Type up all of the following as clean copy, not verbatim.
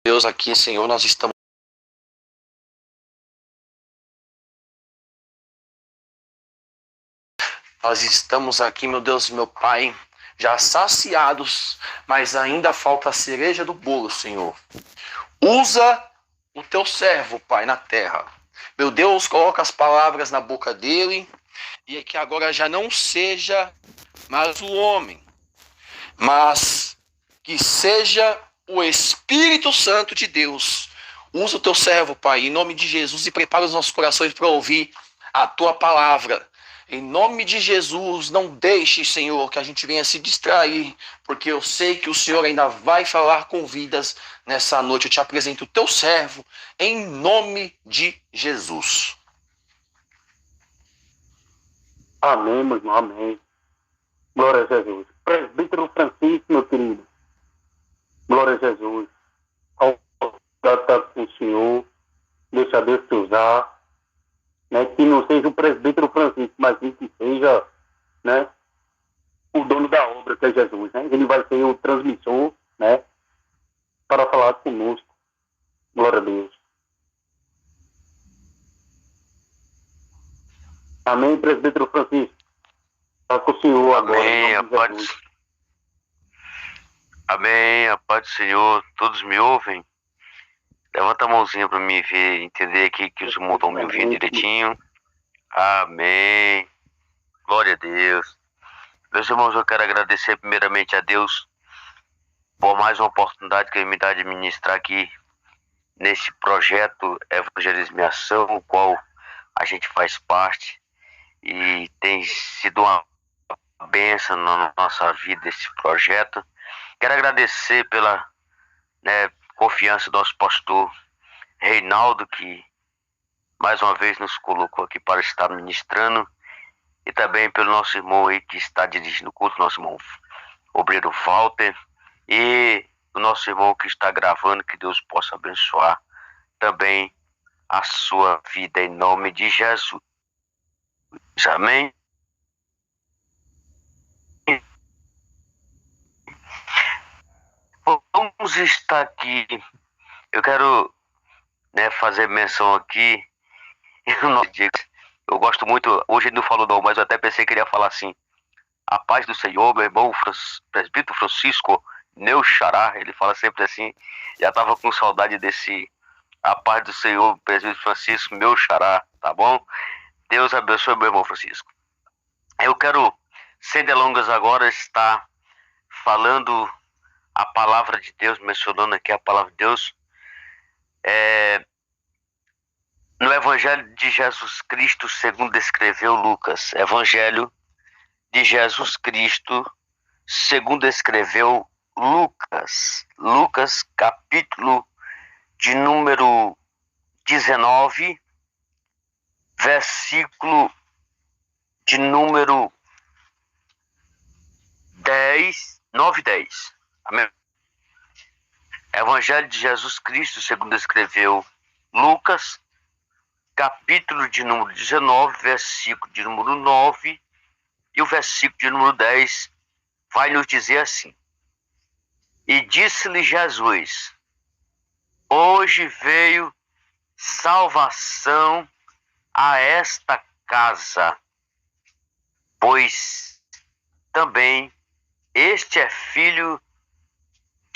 Deus, aqui, Senhor, nós estamos aqui, meu Deus, meu Pai, já saciados, mas ainda falta a cereja do bolo, Senhor. Usa o teu servo, Pai, na terra. Meu Deus, coloca as palavras na boca dele e que agora já não seja mais o homem, mas que seja o Espírito Santo de Deus. Usa o teu servo, Pai, em nome de Jesus, e prepara os nossos corações para ouvir a tua palavra. Em nome de Jesus, não deixe, Senhor, que a gente venha se distrair, porque eu sei que o Senhor ainda vai falar com vidas nessa noite. Eu te apresento o teu servo, em nome de Jesus. Amém, meu irmão, amém. Glória a Jesus. Presbítero Francisco, meu querido. Glória a Jesus. Ao estar com o Senhor, deixa Deus te usar, né? Que não seja o presbítero Francisco, mas sim que seja, né, o dono da obra, que é Jesus, né? Ele vai ser o transmissor, né, para falar conosco. Glória a Deus. Amém, presbítero Francisco. Está com o Senhor agora, em nome de Jesus. Amém, a paz do Senhor. Todos me ouvem? Levanta a mãozinha para me ver, entender aqui que os irmãos estão me ouvindo direitinho. Amém. Glória a Deus. Meus irmãos, eu quero agradecer primeiramente a Deus por mais uma oportunidade que Ele me dá de ministrar aqui nesse projeto Evangelismo em Ação, o qual a gente faz parte, e tem sido uma bênção na nossa vida esse projeto. Quero agradecer pela confiança do nosso pastor Reinaldo, que mais uma vez nos colocou aqui para estar ministrando, e também pelo nosso irmão aí que está dirigindo o culto, nosso irmão obreiro Walter, e o nosso irmão que está gravando. Que Deus possa abençoar também a sua vida em nome de Jesus. Amém? Vamos estar aqui. Eu quero fazer menção aqui. Eu gosto muito. Hoje ele não falou não, mas eu até pensei que ele ia falar assim: a paz do Senhor, meu irmão presbítero Francisco, meu xará. Ele fala sempre assim. Já estava com saudade desse a paz do Senhor, presbítero Francisco, meu xará, tá bom? Deus abençoe meu irmão Francisco. Eu quero, sem delongas agora, estar falando a palavra de Deus, mencionando aqui a palavra de Deus, no Evangelho de Jesus Cristo, segundo escreveu Lucas. Evangelho de Jesus Cristo, segundo escreveu Lucas. Lucas, capítulo de número 19, versículo de número 9 e 10. Amém? Evangelho de Jesus Cristo, segundo escreveu Lucas, capítulo de número 19, versículo de número 9, e o versículo de número 10 vai nos dizer assim: e disse-lhe Jesus: hoje veio salvação a esta casa, pois também este é filho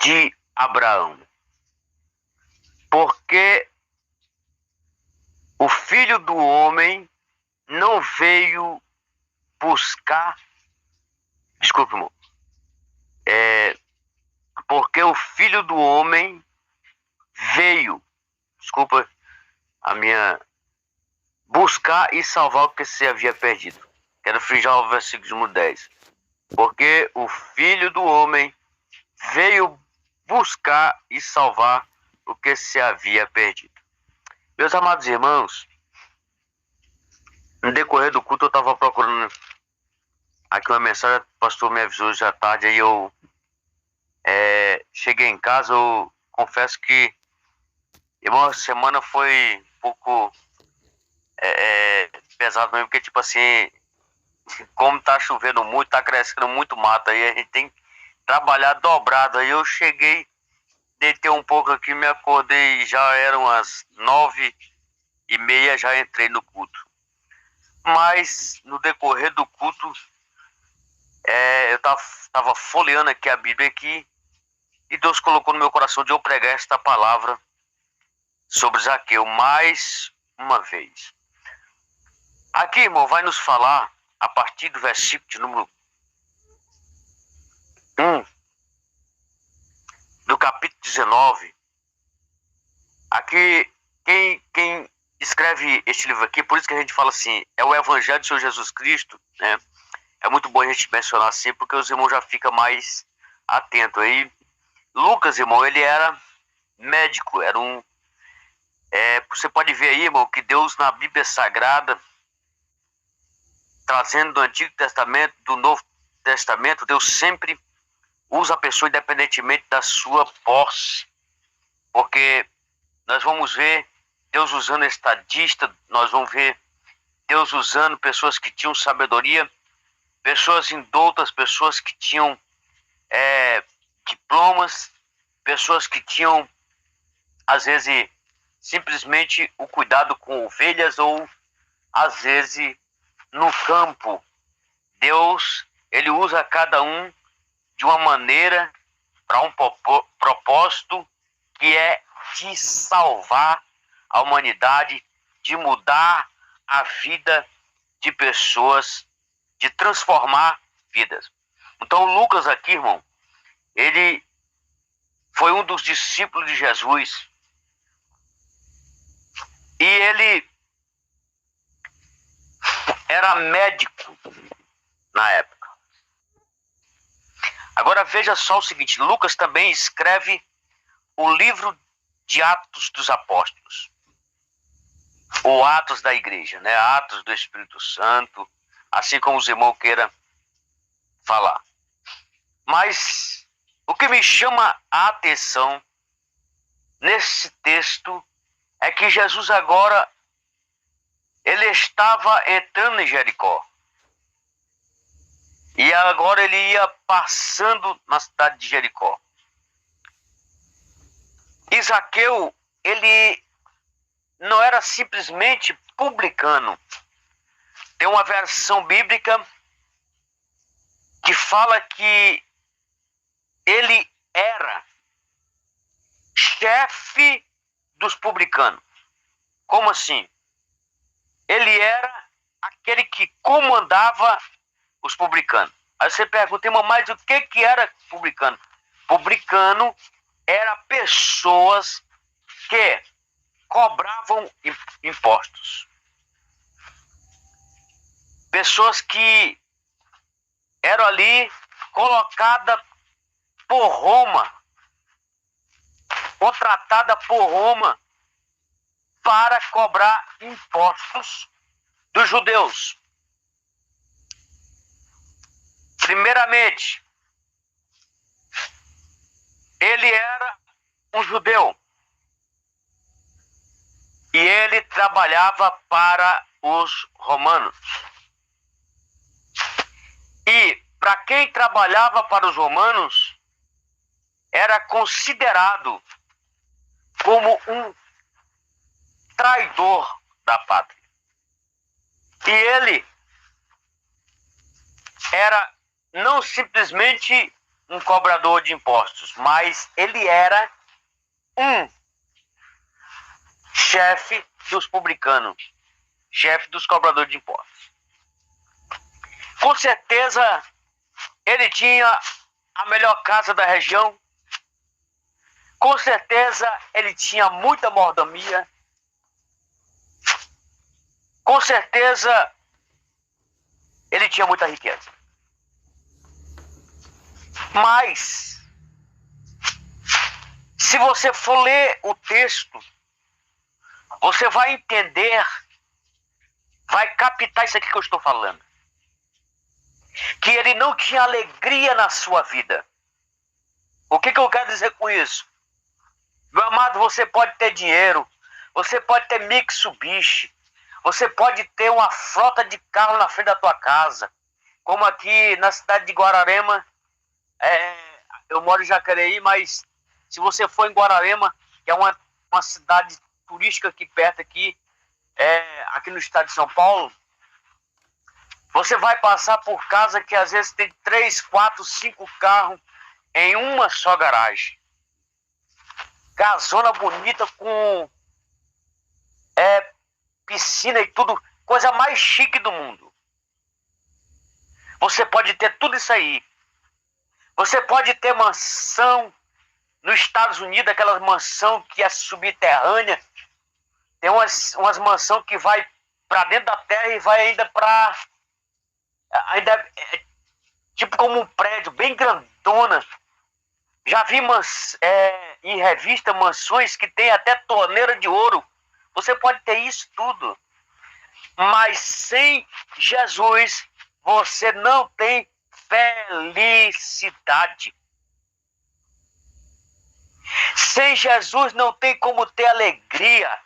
de Abraão. Porque o Filho do Homem não veio buscar... Desculpe, irmão. Porque o Filho do Homem veio... Desculpa a minha... buscar e salvar o que se havia perdido. Quero frisar o versículo número 10. Porque o Filho do Homem veio buscar e salvar o que se havia perdido. Meus amados irmãos, no decorrer do culto eu estava procurando aqui uma mensagem, o pastor me avisou hoje à tarde, aí eu cheguei em casa. Eu confesso que a semana foi um pouco pesado mesmo, porque tipo assim, como tá chovendo muito, tá crescendo muito mato, aí a gente tem que trabalhar dobrado. Aí eu cheguei deitei um pouco aqui, me acordei, já eram as 9h30, já entrei no culto. Mas no decorrer do culto, eu tava folheando aqui a Bíblia aqui, e Deus colocou no meu coração de eu pregar esta palavra sobre Zaqueu mais uma vez. Aqui, irmão, vai nos falar a partir do versículo de número 1 do capítulo 19. Aqui, quem escreve este livro aqui, por isso que a gente fala assim, é o Evangelho do Senhor Jesus Cristo, né? É muito bom a gente mencionar assim, porque os irmãos já ficam mais atentos aí. Lucas, irmão, ele era médico, era um... você pode ver aí, irmão, que Deus na Bíblia Sagrada, trazendo do Antigo Testamento, do Novo Testamento, Deus sempre usa a pessoa independentemente da sua posse. Porque nós vamos ver Deus usando estadista, nós vamos ver Deus usando pessoas que tinham sabedoria, pessoas indoutas, pessoas que tinham diplomas, pessoas que tinham, às vezes, simplesmente o cuidado com ovelhas ou, às vezes, no campo. Deus, ele usa cada um de uma maneira para um propósito que é de salvar a humanidade, de mudar a vida de pessoas, de transformar vidas. Então Lucas aqui, irmão, ele foi um dos discípulos de Jesus e ele era médico na época. Agora veja só o seguinte, Lucas também escreve o livro de Atos dos Apóstolos, ou Atos da Igreja, né? Atos do Espírito Santo, assim como os irmãos queiram falar. Mas o que me chama a atenção nesse texto é que Jesus agora, ele estava entrando em Jericó. E agora ele ia passando na cidade de Jericó. E Zaqueu, ele não era simplesmente publicano. Tem uma versão bíblica que fala que ele era chefe dos publicanos. Como assim? Ele era aquele que comandava os publicanos. Aí você pergunta, irmão, mas o que era publicano? Publicano era pessoas que cobravam impostos. Pessoas que eram ali colocadas por Roma, contratada por Roma para cobrar impostos dos judeus. Primeiramente, ele era um judeu e ele trabalhava para os romanos. E para quem trabalhava para os romanos, era considerado como um traidor da pátria. E ele era não simplesmente um cobrador de impostos, mas ele era um chefe dos publicanos, chefe dos cobradores de impostos. Com certeza, ele tinha a melhor casa da região. Com certeza, ele tinha muita mordomia. Com certeza, ele tinha muita riqueza. Mas, se você for ler o texto, você vai entender, vai captar isso aqui que eu estou falando. Que ele não tinha alegria na sua vida. O que eu quero dizer com isso? Meu amado, você pode ter dinheiro, você pode ter Mitsubishi, você pode ter uma frota de carro na frente da tua casa, como aqui na cidade de Guararema. Eu moro em Jacareí, mas Se você for em Guararema, que é uma cidade turística aqui perto, aqui no estado de São Paulo, você vai passar por casa que às vezes tem 3, 4, 5 carros em uma só garagem. Casona bonita com piscina e tudo, coisa mais chique do mundo. Você pode ter tudo isso aí. Você pode ter mansão nos Estados Unidos, aquelas mansão que é subterrânea. Tem umas mansão que vai para dentro da terra e vai ainda para... tipo como um prédio, bem grandona. Já vi em revista mansões que tem até torneira de ouro. Você pode ter isso tudo. Mas sem Jesus, você não tem felicidade. Sem Jesus não tem como ter alegria.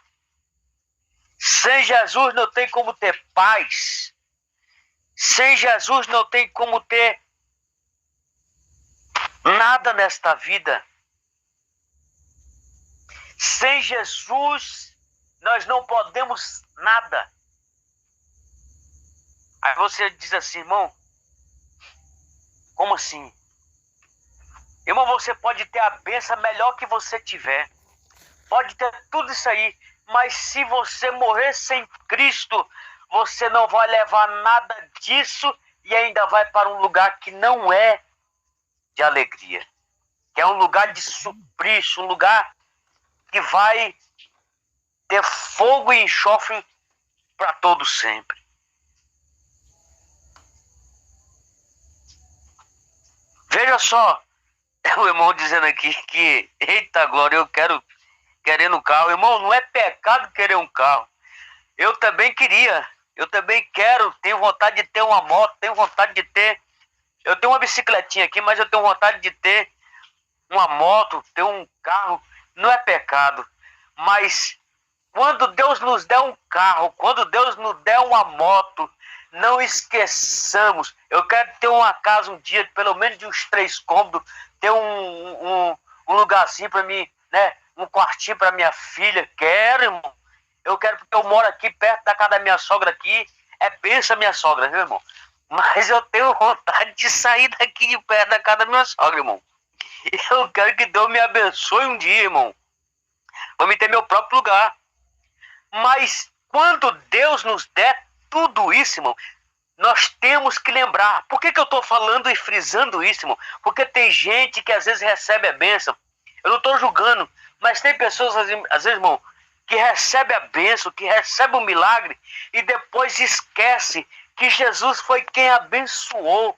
Sem Jesus não tem como ter paz. Sem Jesus não tem como ter nada nesta vida. Sem Jesus nós não podemos nada. Aí você diz assim, irmão, como assim? Irmão, você pode ter a bênção melhor que você tiver. Pode ter tudo isso aí. Mas se você morrer sem Cristo, você não vai levar nada disso e ainda vai para um lugar que não é de alegria. Que é um lugar de suplício, um lugar que vai ter fogo e enxofre para todo sempre. Veja só, o irmão dizendo aqui que, eita glória, querendo um carro. Irmão, não é pecado querer um carro. Eu também queria, eu também quero, tenho vontade de ter uma moto, tenho vontade de ter... Eu tenho uma bicicletinha aqui, mas eu tenho vontade de ter uma moto, ter um carro. Não é pecado. Mas quando Deus nos der um carro, quando Deus nos der uma moto, não esqueçamos. Eu quero ter uma casa um dia, pelo menos de uns 3 cômodos, ter um lugarzinho para mim, né? Um quartinho para minha filha. Quero, irmão. Eu quero, porque eu moro aqui perto da casa da minha sogra aqui. É benção minha sogra, viu, irmão? Mas eu tenho vontade de sair daqui de perto da casa da minha sogra, irmão. Eu quero que Deus me abençoe um dia, irmão. Para me ter meu próprio lugar. Mas quando Deus nos der tudo isso, irmão, nós temos que lembrar. Por que eu estou falando e frisando isso, irmão? Porque tem gente que às vezes recebe a bênção. Eu não estou julgando, mas tem pessoas, às vezes, irmão, que recebe a bênção, que recebe o milagre e depois esquece que Jesus foi quem abençoou,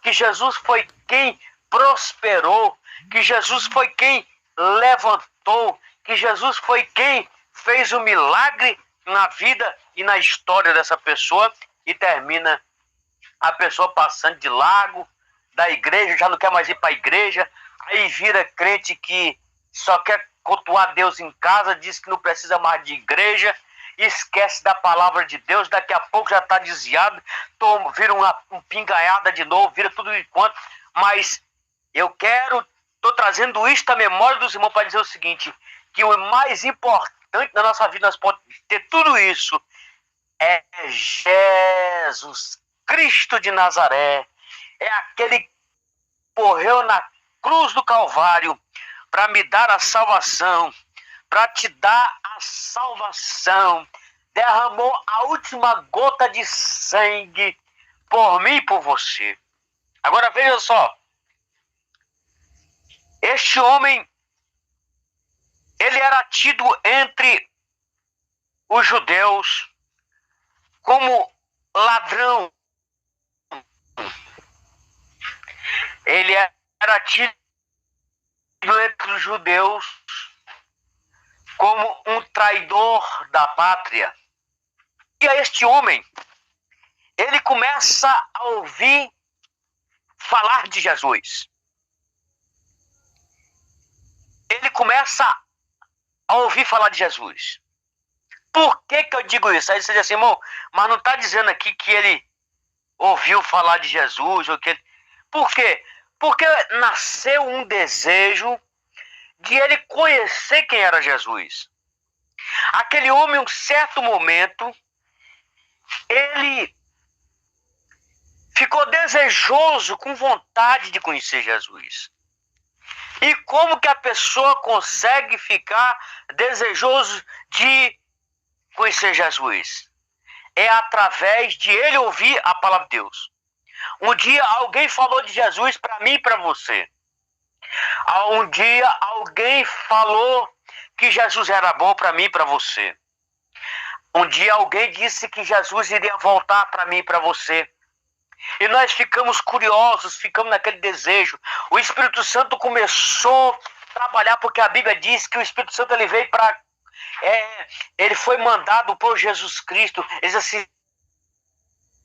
que Jesus foi quem prosperou, que Jesus foi quem levantou, que Jesus foi quem fez o milagre na vida e na história dessa pessoa, e termina a pessoa passando de largo da igreja, já não quer mais ir para a igreja, aí vira crente que só quer cultuar Deus em casa, diz que não precisa mais de igreja, esquece da palavra de Deus, daqui a pouco já está desviado, vira um pingaiada de novo, vira tudo enquanto. Mas eu estou trazendo isto à memória dos irmãos para dizer o seguinte, que o mais importante na nossa vida, nós podemos ter tudo isso, é Jesus Cristo de Nazaré, é aquele que morreu na cruz do Calvário para me dar a salvação, para te dar a salvação, derramou a última gota de sangue por mim e por você. Agora veja só, este homem, ele era tido entre os judeus como ladrão. Ele era tido entre os judeus como um traidor da pátria. E a este homem, ele começa a ouvir falar de Jesus. Ele começa a ouvir falar de Jesus. Por que eu digo isso? Aí você diz assim, irmão, mas não está dizendo aqui que ele ouviu falar de Jesus? Ou que ele... Por quê? Porque nasceu um desejo de ele conhecer quem era Jesus. Aquele homem, em um certo momento, ele ficou desejoso, com vontade de conhecer Jesus. E como que a pessoa consegue ficar desejoso de conhecer Jesus? É através de ele ouvir a palavra de Deus. Um dia alguém falou de Jesus para mim e para você. Um dia alguém falou que Jesus era bom para mim e para você. Um dia alguém disse que Jesus iria voltar para mim e para você. E nós ficamos curiosos, ficamos naquele desejo. O Espírito Santo começou a trabalhar, porque a Bíblia diz que o Espírito Santo ele veio para... ele foi mandado por Jesus Cristo. Ele diz assim,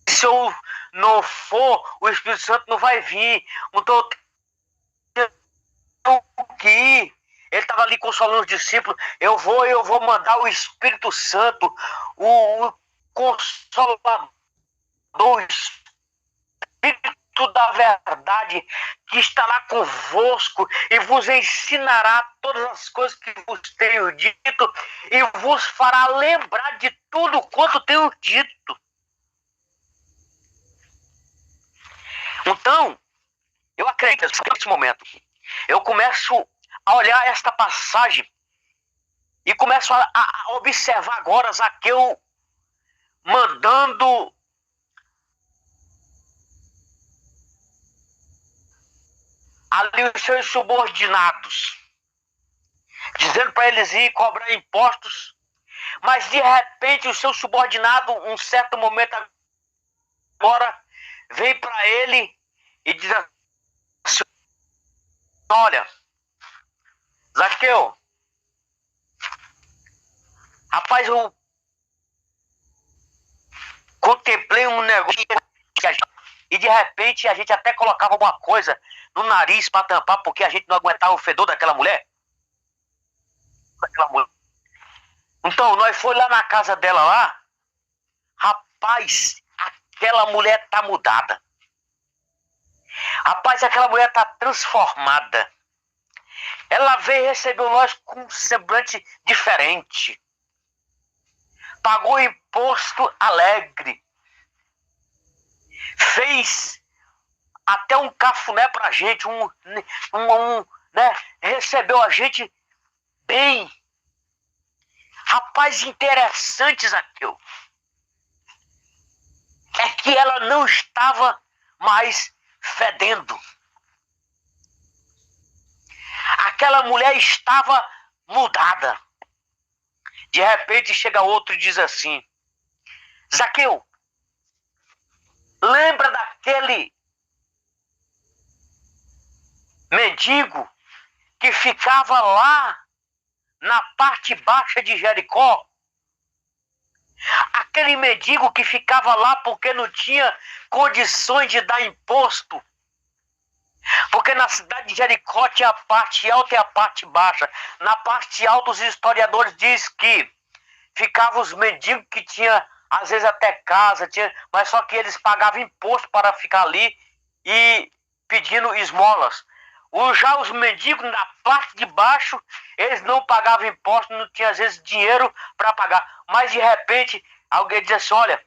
se eu não for, o Espírito Santo não vai vir. Então, que ele estava ali consolando os discípulos. Eu vou mandar o Espírito Santo, o Consolador, o Espírito da verdade, que estará convosco e vos ensinará todas as coisas que vos tenho dito e vos fará lembrar de tudo quanto tenho dito. Então, eu acredito que nesse momento eu começo a olhar esta passagem e começo a observar agora Zaqueu mandando ali os seus subordinados, dizendo para eles ir cobrar impostos, mas de repente o seu subordinado, um certo momento agora, vem para ele e diz assim, olha, Zaqueu, rapaz, eu contemplei um negócio e de repente a gente até colocava alguma coisa no nariz para tampar, porque a gente não aguentava o fedor daquela mulher. Então, nós fomos lá na casa dela lá, rapaz, aquela mulher tá mudada. Rapaz, aquela mulher tá transformada. Ela veio e recebeu nós com um semblante diferente. Pagou imposto alegre. Fez até um cafuné pra gente, né? Recebeu a gente bem. Rapaz, interessante, Zaqueu. É que ela não estava mais fedendo. Aquela mulher estava mudada. De repente chega outro e diz assim, Zaqueu, lembra daquele mendigo que ficava lá na parte baixa de Jericó? Aquele mendigo que ficava lá porque não tinha condições de dar imposto. Porque na cidade de Jericó tinha a parte alta e a parte baixa. Na parte alta os historiadores dizem que ficavam os mendigos que tinham às vezes até casa, mas só que eles pagavam imposto para ficar ali e pedindo esmolas. Já os mendigos na parte de baixo, eles não pagavam imposto, não tinha às vezes dinheiro para pagar. Mas de repente alguém diz assim, olha,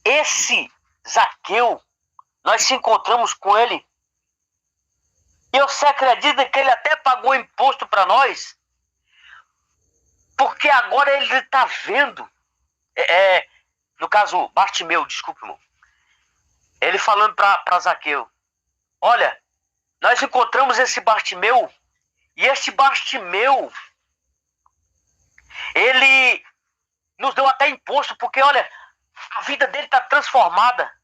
esse Zaqueu, nós se encontramos com ele. E você acredita que ele até pagou imposto para nós? Porque agora ele está vendo. No caso, Bartimeu, desculpe, irmão. Ele falando para Zaqueu. Olha, nós encontramos esse Bartimeu. E esse Bartimeu, ele nos deu até imposto. Porque, olha, a vida dele está transformada.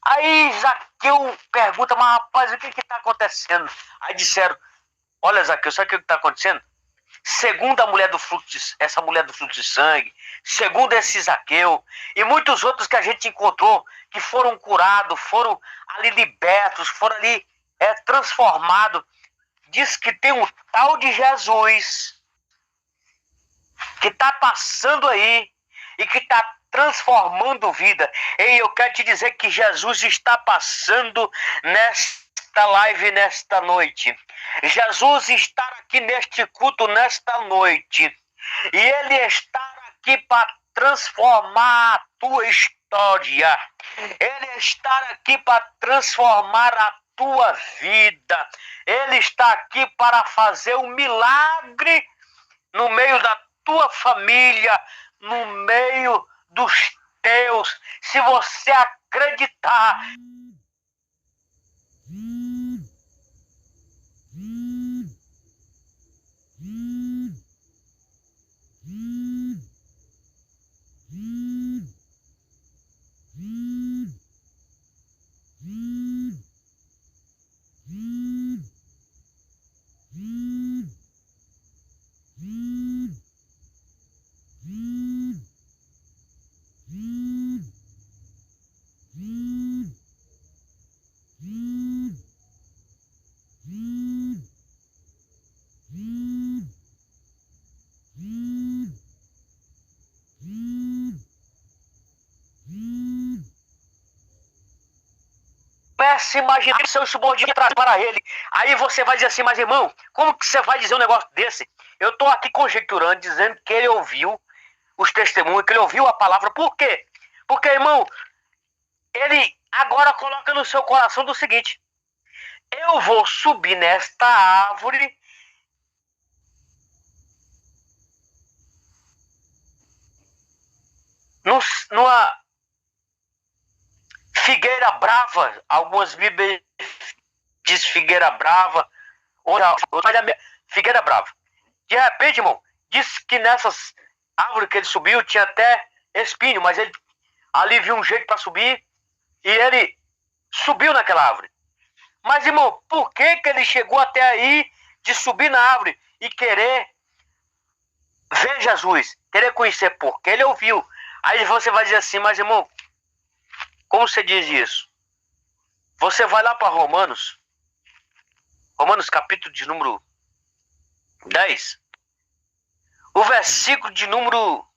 Aí Zaqueu pergunta, mas rapaz, o que está acontecendo? Aí disseram, olha Zaqueu, sabe o que está acontecendo? Segundo a mulher do fruto essa mulher do fruto de sangue, segundo esse Zaqueu, e muitos outros que a gente encontrou, que foram curados, foram ali libertos, foram ali transformados, diz que tem um tal de Jesus, que está passando aí, e que está transformando vida. E eu quero te dizer que Jesus está passando nesta live, nesta noite. Jesus está aqui neste culto, nesta noite. E Ele está aqui para transformar a tua história. Ele está aqui para transformar a tua vida. Ele está aqui para fazer um milagre no meio da tua família, no meio dos teus. Se você acreditar. Comece a imaginar seu subordinado para ele. Aí você vai dizer assim, mas irmão, como que você vai dizer um negócio desse? Eu estou aqui conjecturando, dizendo que ele ouviu os testemunhos, que ele ouviu a palavra. Por quê? Porque, irmão, ele agora coloca no seu coração do seguinte: eu vou subir nesta árvore numa figueira brava. Algumas bíblias diz figueira brava, outra figueira brava. De repente, irmão, diz que nessas árvores que ele subiu tinha até espinho, mas ele ali viu um jeito para subir e ele subiu naquela árvore. Mas, irmão, por que ele chegou até aí de subir na árvore e querer ver Jesus, querer conhecer? Porque ele ouviu. Aí você vai dizer assim, mas, irmão, como você diz isso? Você vai lá para Romanos capítulo de número 10, o versículo de número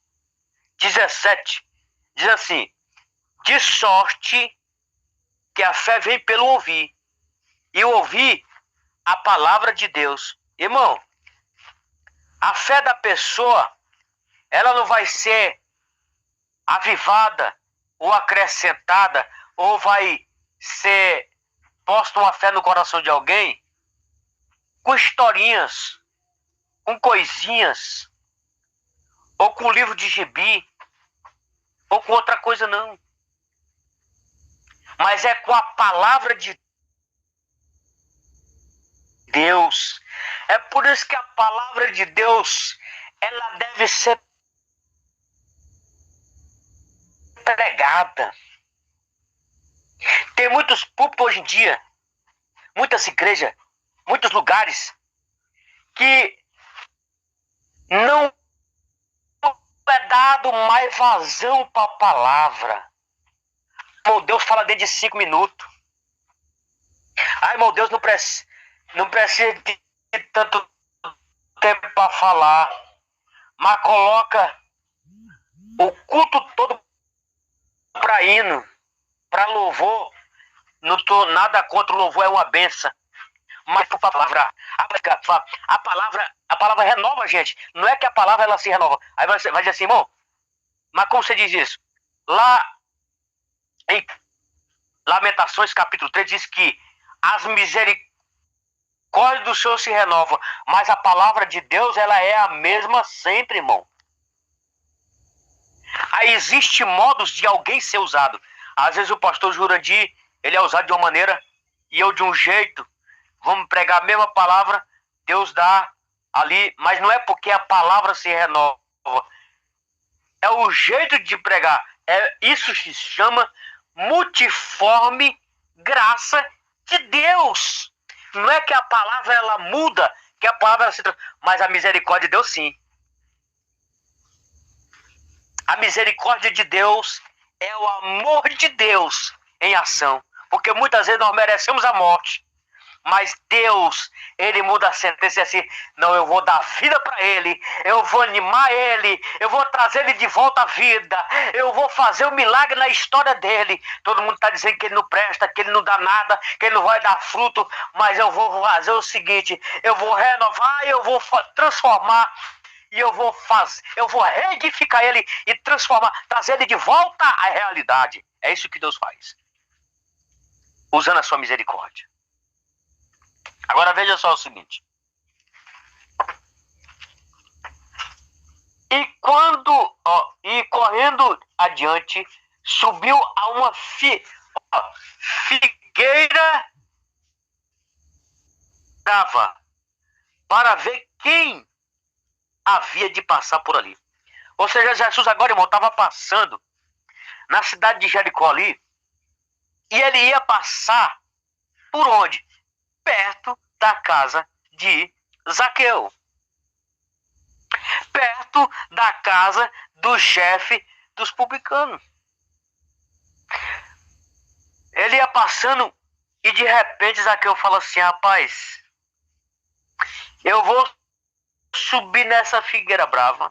17, diz assim: de sorte que a fé vem pelo ouvir, e ouvir a palavra de Deus. Irmão, a fé da pessoa, ela não vai ser avivada ou acrescentada, ou vai ser posta uma fé no coração de alguém com historinhas, com coisinhas, ou com livro de gibi, ou com outra coisa, não. Mas é com a palavra de Deus. É por isso que a palavra de Deus, ela deve ser pregada. Tem muitos púlpitos hoje em dia, muitas igrejas, muitos lugares que não é dado mais vazão para a palavra. Pô, Deus fala dentro de 5 minutos. Ai, meu Deus, não precisa de tanto tempo para falar. Mas coloca o culto todo para hino, para louvor. Não tô nada contra o louvor, é uma benção. Mas a palavra renova a gente. Não é que a palavra ela se renova. Aí você vai dizer assim, irmão, mas como você diz isso? Lá em Lamentações capítulo 3 diz que as misericórdias do Senhor se renovam, mas a palavra de Deus ela é a mesma sempre, irmão. Aí existe modos de alguém ser usado. Às vezes o pastor Jurandir, ele é usado de uma maneira e eu de um jeito. Vamos pregar a mesma palavra, Deus dá ali, mas não é porque a palavra se renova. É o jeito de pregar. Isso se chama multiforme graça de Deus. Não é que a palavra ela muda, que a palavra ela se transforma, mas a misericórdia de Deus sim. A misericórdia de Deus é o amor de Deus em ação. Porque muitas vezes nós merecemos a morte. Mas Deus, ele muda a sentença assim, não, eu vou dar vida para ele, eu vou animar ele, eu vou trazer ele de volta à vida, eu vou fazer um milagre na história dele. Todo mundo está dizendo que ele não presta, que ele não dá nada, que ele não vai dar fruto, mas eu vou fazer o seguinte, eu vou renovar, eu vou transformar, e eu vou reedificar ele e transformar, trazer ele de volta à realidade. É isso que Deus faz, usando a sua misericórdia. Agora veja só o seguinte. E correndo adiante, subiu a uma figueira brava para ver quem havia de passar por ali. Ou seja, Jesus agora, irmão, estava passando na cidade de Jericó ali, e ele ia passar por onde? Perto da casa de Zaqueu. Perto da casa do chefe dos publicanos. Ele ia passando e de repente Zaqueu fala assim, rapaz, eu vou subir nessa figueira brava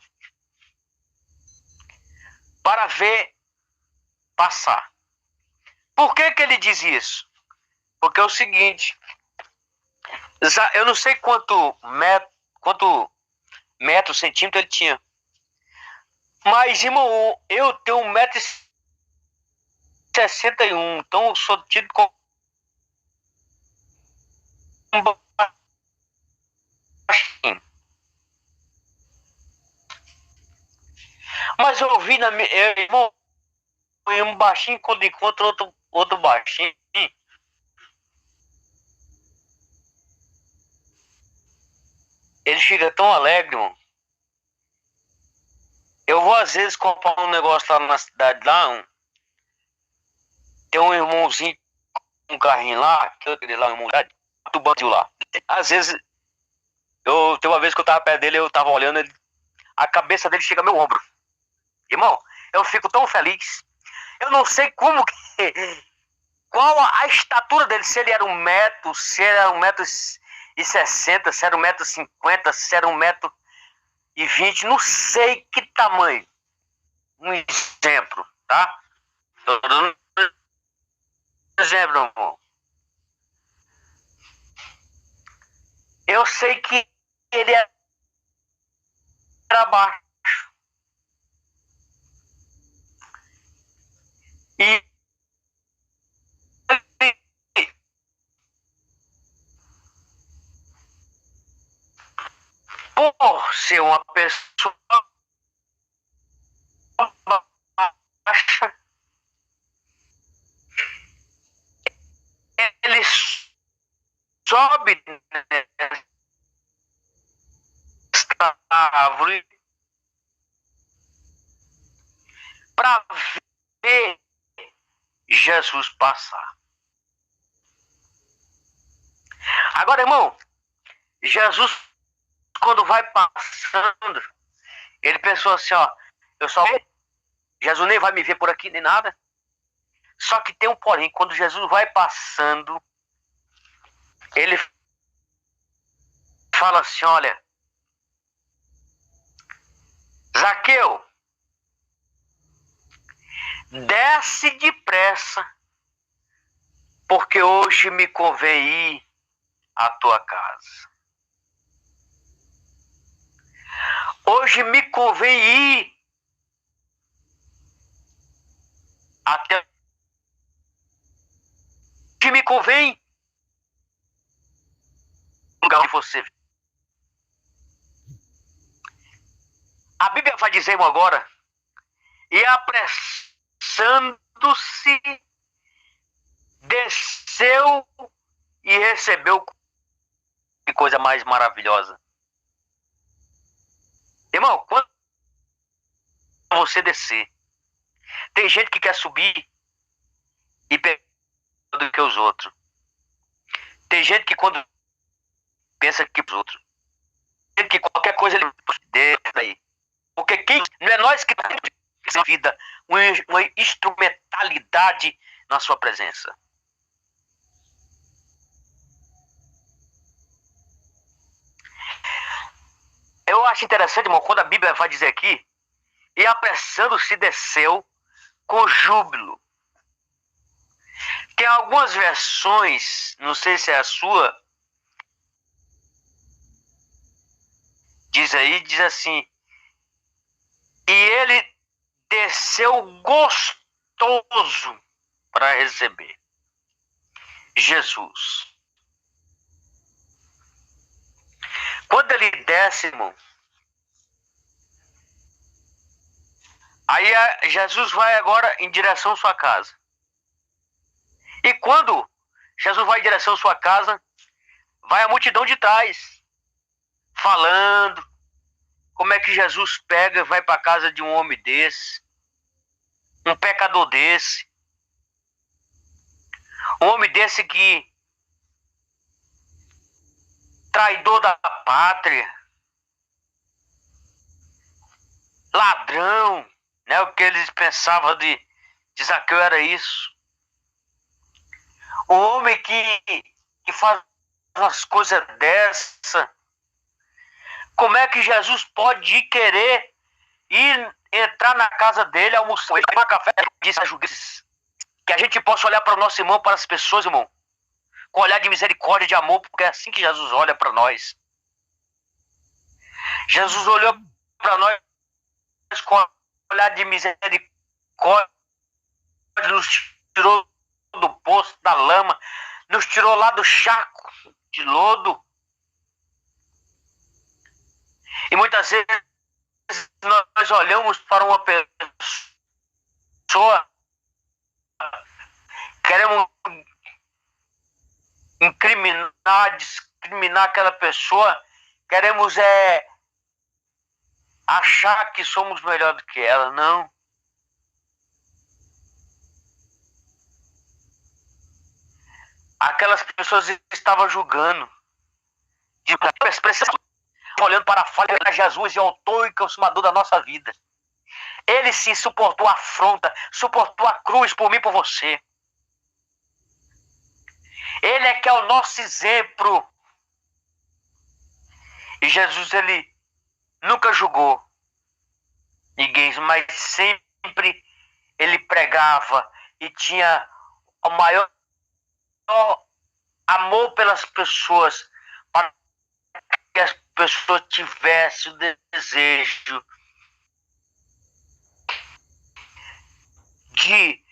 para ver passar. Por que ele diz isso? Porque é o seguinte, eu não sei quanto metro, centímetro ele tinha. Mas, irmão, eu tenho 1,61 m, então eu sou tido como baixinho. Mas eu vi irmão, um baixinho quando encontra outro baixinho. Ele fica tão alegre, irmão. Eu vou às vezes comprar um negócio lá na cidade, tem um irmãozinho com um carrinho lá, que eu tenho lá, do bandido lá. Às vezes, tem uma vez que eu tava perto dele, eu tava olhando, a cabeça dele chega ao meu ombro. Irmão, eu fico tão feliz. Eu não sei qual a estatura dele, se ele era 1 metro, se era 1,60 m, se era 1,50 m, se era 1,20 m, não sei que tamanho. Um exemplo, tá? Tô dando um exemplo, irmão. Eu sei que ele era baixo. E por ser uma pessoa baixa, ele sobe nesta árvore para ver Jesus passar. Agora, irmão, Jesus, quando vai passando, ele pensou assim, ó, Jesus nem vai me ver por aqui, nem nada. Só que tem um porém, quando Jesus vai passando, ele fala assim, olha, Zaqueu, desce depressa, porque hoje me convém ir à tua casa. Hoje me convém ir até. Hoje me convém lugar onde você. A Bíblia vai dizer, irmão, agora, e apressando-se, desceu e recebeu. Que coisa mais maravilhosa. Irmão, quando você descer, tem gente que quer subir e pegar do que os outros. Tem gente que quando pensa que os outros, tem que qualquer coisa ele deixa aí. Porque quem não é nós que temos na vida uma instrumentalidade na sua presença. acho interessante, irmão, quando a Bíblia vai dizer aqui, e apressando-se desceu com júbilo. Tem algumas versões, não sei se é a sua, diz assim, e ele desceu gostoso para receber Jesus. Quando ele desce, irmão, aí Jesus vai agora em direção à sua casa. E quando Jesus vai em direção à sua casa, vai a multidão de trás, falando como é que Jesus pega e vai para a casa de um homem desse, um pecador desse, um homem desse que traidor da pátria, ladrão, né? O que eles pensavam de Zaqueu era isso. Um homem que faz umas coisas dessa. Como é que Jesus pode querer ir entrar na casa dele, almoçar, tomar café? Disse a juízes que a gente possa olhar para o nosso irmão, para as pessoas, irmão, com olhar de misericórdia, de amor, porque é assim que Jesus olha para nós. Jesus olhou para nós com olhar de misericórdia, nos tirou do poço, da lama, nos tirou lá do charco de lodo. E muitas vezes nós olhamos para uma pessoa, queremos discriminar aquela pessoa, queremos achar que somos melhor do que ela. Não. Aquelas pessoas estavam julgando, olhando para a falha de Jesus e autor e consumador da nossa vida. Ele sim suportou a afronta, suportou a cruz por mim e por você. Ele é que é o nosso exemplo. E Jesus, ele nunca julgou ninguém, mas sempre ele pregava e tinha o maior amor pelas pessoas, para que as pessoas tivessem o desejo de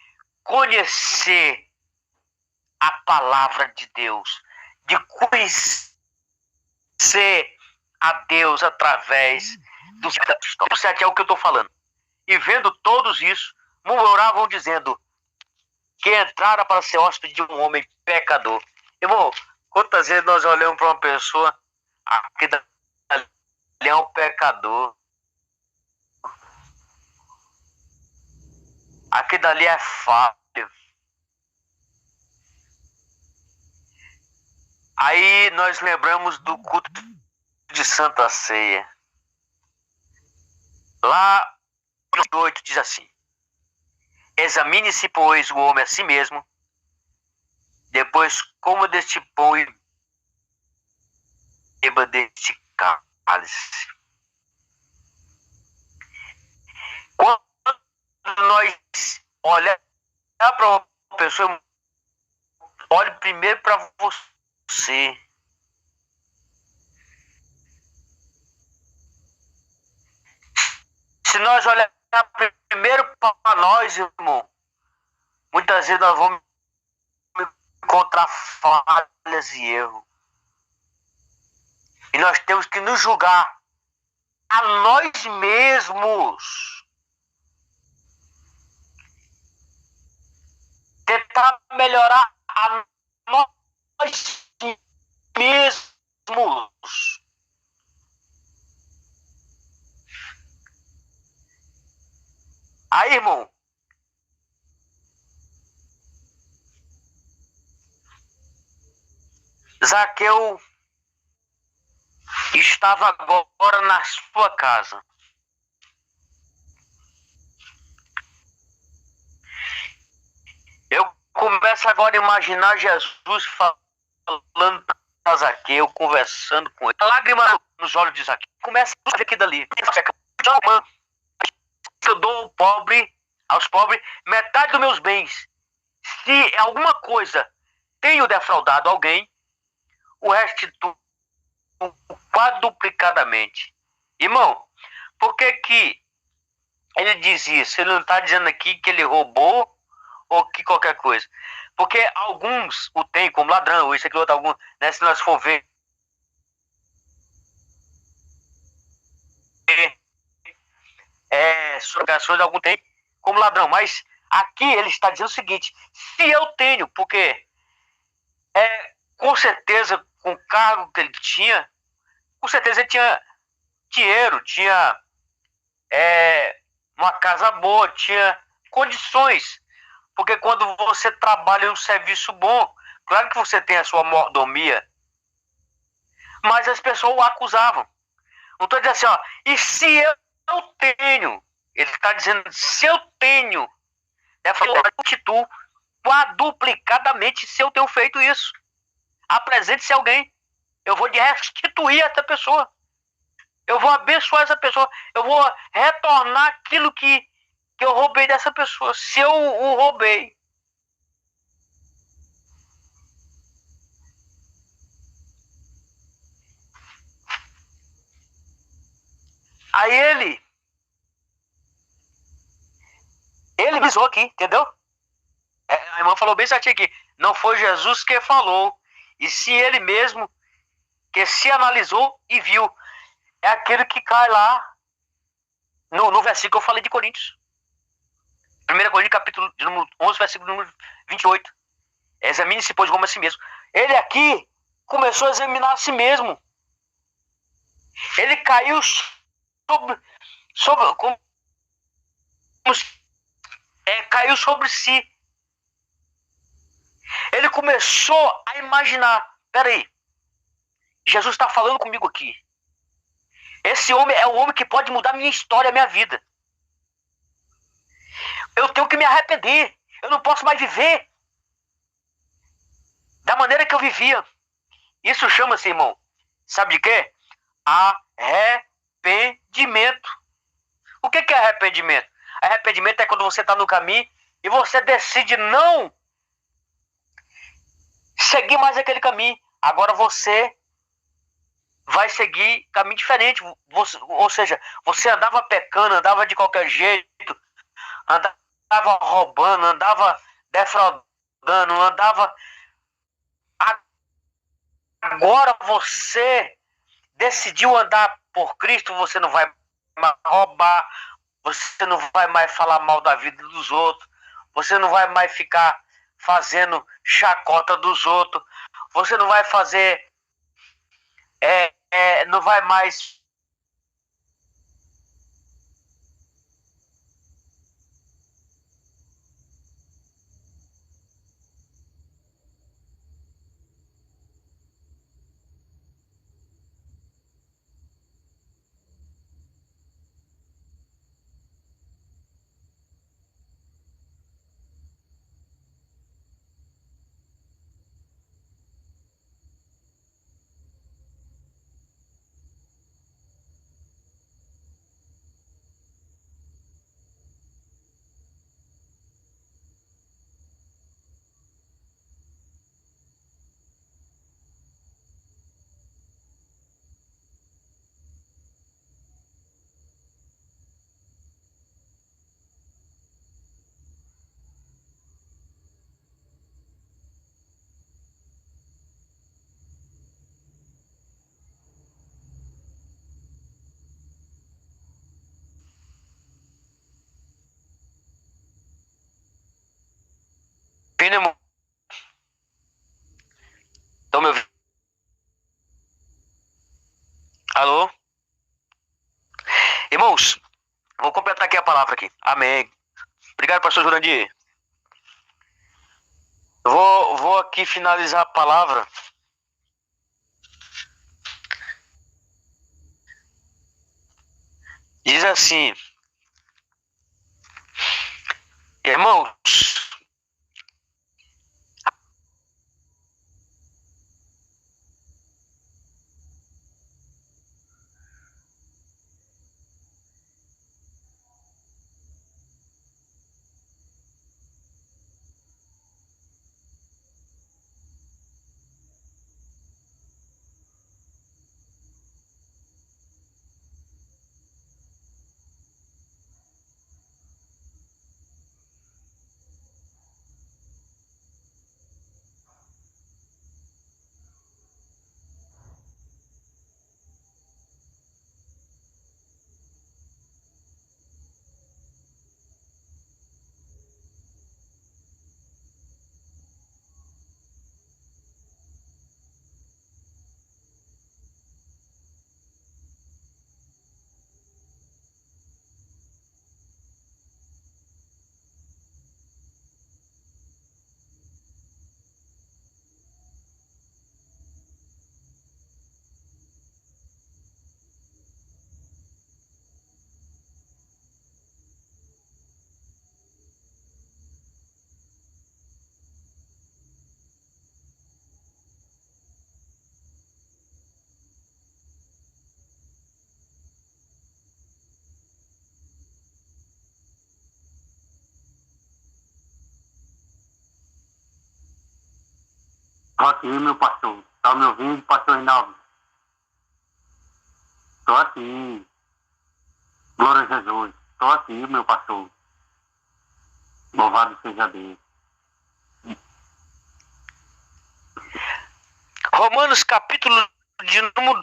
conhecer a palavra de Deus, de conhecer a Deus através do 7 é o que eu estou falando. E vendo todos isso, murmuravam dizendo que entrara para ser hóspede de um homem pecador. Irmão, quantas vezes nós olhamos para uma pessoa, aquele é um pecador, aquele dali é falho. Aí nós lembramos do culto de Santa Ceia. Lá, 8 diz assim: examine-se, pois, o homem a si mesmo, depois coma deste pão e beba deste cálice. Quando nós olhar para uma pessoa, olhe primeiro para você. Se nós olhar primeiro para nós, irmão, muitas vezes nós vamos encontrar falhas e erros. E nós temos que nos julgar a nós mesmos. Tentar melhorar a nós mesmos. Aí, irmão, Zaqueu estava agora na sua casa. Eu começo agora a imaginar Jesus falando Zaqueu, conversando com ele. A lágrima nos olhos de Zaqueu. Começa a ver aqui dali. Eu dou aos pobres metade dos meus bens. Se alguma coisa tenho defraudado alguém, o restituo quadruplicadamente. Irmão, por que ele diz isso? Ele não está dizendo aqui que ele roubou ou que qualquer coisa. Porque alguns o têm como ladrão, isso aqui, outro, algum, né, se nós for ver surgações, algum tem como ladrão. Mas aqui ele está dizendo o seguinte: se eu tenho, porque com certeza, com o cargo que ele tinha, com certeza ele tinha dinheiro, tinha uma casa boa, tinha condições. Porque quando você trabalha em um serviço bom, claro que você tem a sua mordomia, mas as pessoas o acusavam. Não estou dizendo assim, ó, e se eu tenho, ele está dizendo, se eu tenho, eu restituo quadruplicadamente se eu tenho feito isso. Apresente-se alguém, eu vou restituir essa pessoa, eu vou abençoar essa pessoa, eu vou retornar aquilo que eu roubei dessa pessoa, se eu o roubei. Aí ele avisou aqui, entendeu? A irmã falou bem certinho aqui, não foi Jesus que falou, e sim ele mesmo que se analisou e viu. É aquele que cai lá no versículo que eu falei de Coríntios. 1 Coríntios, capítulo de número 11, versículo número 28. Examine-se, pois, como a si mesmo. Ele aqui começou a examinar a si mesmo. Ele caiu caiu sobre si. Ele começou a imaginar, peraí, Jesus está falando comigo aqui. Esse homem é o homem que pode mudar minha história, minha vida. Eu tenho que me arrepender. Eu não posso mais viver da maneira que eu vivia. Isso chama-se, irmão, sabe de quê? Arrependimento. O que é arrependimento? Arrependimento é quando você está no caminho e você decide não seguir mais aquele caminho. Agora você vai seguir caminho diferente. Ou seja, você andava pecando, andava de qualquer jeito, andava roubando, andava defraudando, andava... Agora você decidiu andar por Cristo, você não vai mais roubar, você não vai mais falar mal da vida dos outros, você não vai mais ficar fazendo chacota dos outros, você não vai fazer, não vai mais irmão. Estão me ouvindo? Alô? Irmãos, vou completar aqui a palavra aqui. Amém. Obrigado, pastor Jurandir. Vou aqui finalizar a palavra. Diz assim, irmãos, Estou aqui, meu pastor. Está me ouvindo, pastor Reinaldo? Estou aqui. Glória a Jesus. Estou aqui, meu pastor. Louvado seja Deus. Romanos capítulo de número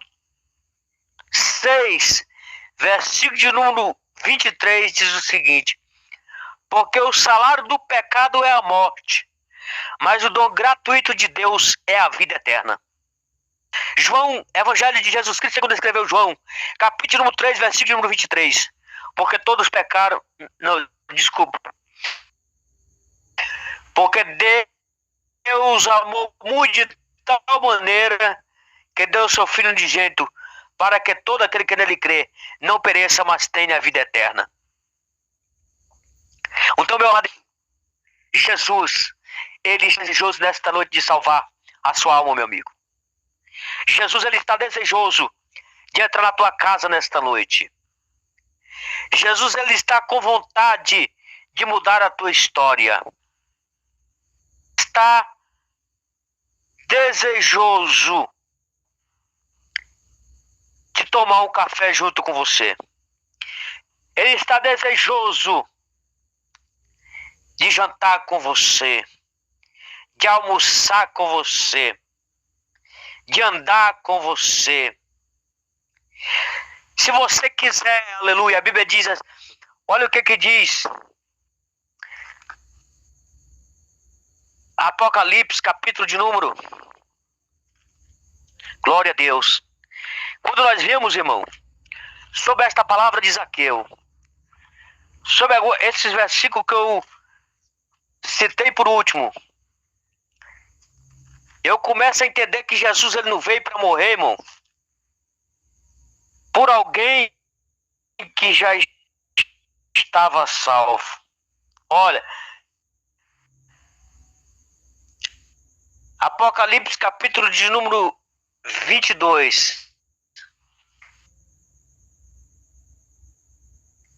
6, versículo de número 23 diz o seguinte: porque o salário do pecado é a morte, mas o dom gratuito de Deus é a vida eterna. João, Evangelho de Jesus Cristo, segundo escreveu João, capítulo número 3, versículo número 23. Porque todos pecaram. Não, desculpa. Porque Deus amou muito de tal maneira que deu o seu Filho unigênito, para que todo aquele que nele crê não pereça, mas tenha a vida eterna. Então, meu amado, Jesus, ele está desejoso nesta noite de salvar a sua alma, meu amigo. Jesus, ele está desejoso de entrar na tua casa nesta noite. Jesus, ele está com vontade de mudar a tua história. Está desejoso de tomar um café junto com você. Ele está desejoso de jantar com você, de almoçar com você, de andar com você. Se você quiser, aleluia, a Bíblia diz, olha o que diz. Apocalipse, capítulo de número. Glória a Deus. Quando nós vemos, irmão, sobre esta palavra de Zaqueu, sobre esses versículos que eu citei por último, eu começo a entender que Jesus, ele não veio para morrer, irmão, por alguém que já estava salvo. Olha, Apocalipse capítulo de número 22,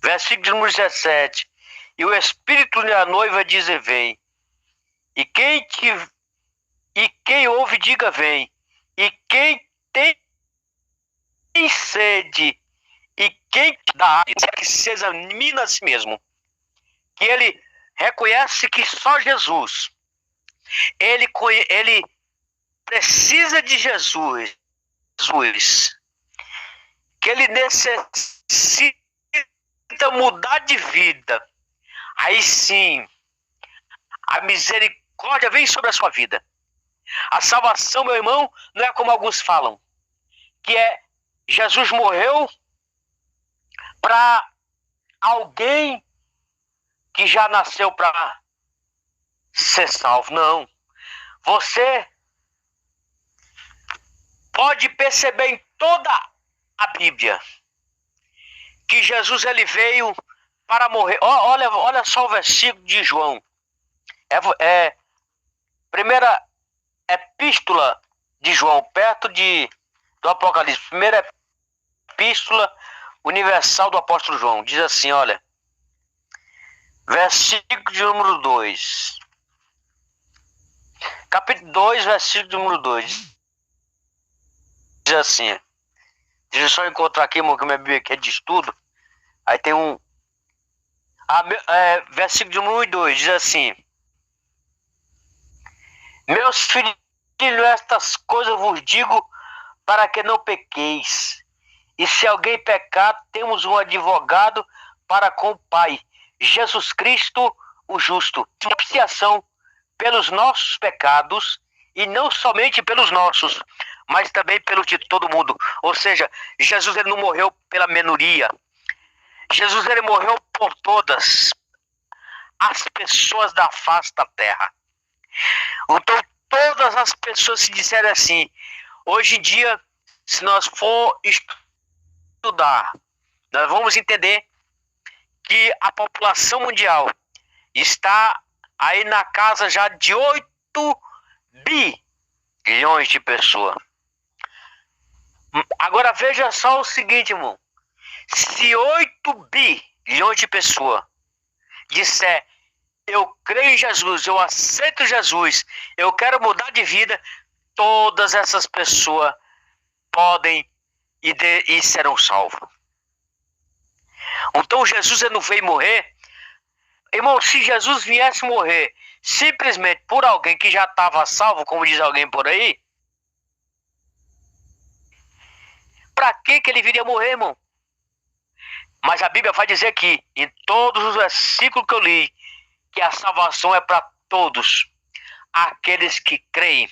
versículo de número 17. E o Espírito da noiva diz: vem. E quem ouve, diga: vem. E quem tem sede, e quem dá, que se examina a si mesmo, que ele reconhece que só Jesus, ele precisa de Jesus, que ele necessita mudar de vida. Aí sim, a misericórdia vem sobre a sua vida. A salvação, meu irmão, não é como alguns falam, que é Jesus morreu para alguém que já nasceu para ser salvo. Não. Você pode perceber em toda a Bíblia que Jesus, ele veio para morrer. Olha só o versículo de João. Primeira epístola de João, perto do Apocalipse. Primeira epístola universal do apóstolo João. Diz assim, olha. Versículo de número 2. Capítulo 2, versículo de número 2. Diz assim. Deixa eu só encontrar aqui, irmão, que minha Bíblia aqui é de estudo. Aí tem um... versículo de número 2. Diz assim. Meus filhos, estas coisas vos digo para que não pequeis. E se alguém pecar, temos um advogado para com o Pai, Jesus Cristo, o justo. Propiciação pelos nossos pecados, e não somente pelos nossos, mas também pelos de todo mundo. Ou seja, Jesus, ele não morreu pela minoria. Jesus, ele morreu por todas as pessoas da face da terra. Então, todas as pessoas se disserem assim, hoje em dia, se nós for estudar, nós vamos entender que a população mundial está aí na casa já de 8 bilhões de pessoas. Agora veja só o seguinte, irmão. Se 8 bilhões de pessoas disser, eu creio em Jesus, eu aceito Jesus, eu quero mudar de vida, todas essas pessoas podem e serão salvos. Então Jesus não veio morrer. Irmão, se Jesus viesse morrer simplesmente por alguém que já estava salvo, como diz alguém por aí, para que ele viria morrer, irmão? Mas a Bíblia vai dizer aqui, em todos os versículos que eu li, que a salvação é para todos aqueles que creem.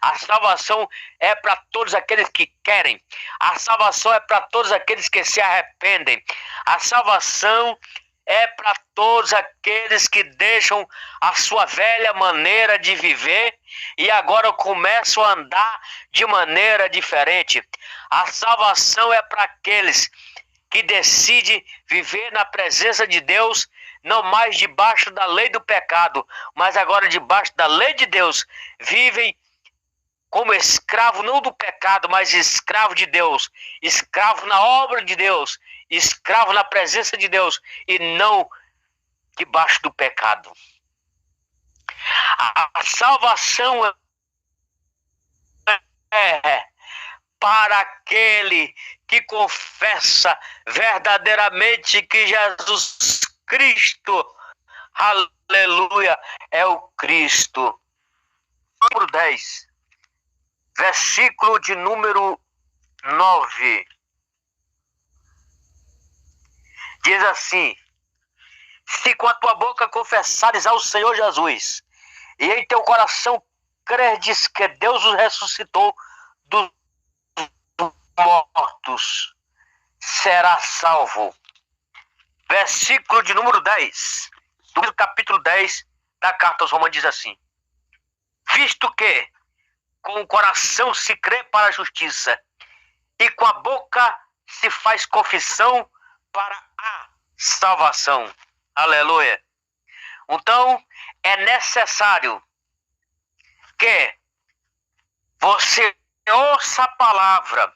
A salvação é para todos aqueles que querem. A salvação é para todos aqueles que se arrependem. A salvação é para todos aqueles que deixam a sua velha maneira de viver e agora começam a andar de maneira diferente. A salvação é para aqueles que decidem viver na presença de Deus, não mais debaixo da lei do pecado, mas agora debaixo da lei de Deus. Vivem como escravo não do pecado, mas escravo de Deus, escravo na obra de Deus, escravo na presença de Deus e não debaixo do pecado. A salvação é para aquele que confessa verdadeiramente que Jesus Cristo, aleluia, é o Cristo. Número 10, versículo de número 9. Diz assim: se com a tua boca confessares ao Senhor Jesus, e em teu coração credes que Deus o ressuscitou dos mortos, será salvo. Versículo de número 10, do capítulo 10 da carta aos Romanos diz assim: visto que com o coração se crê para a justiça, e com a boca se faz confissão para a salvação. Aleluia. Então, é necessário que você ouça a palavra,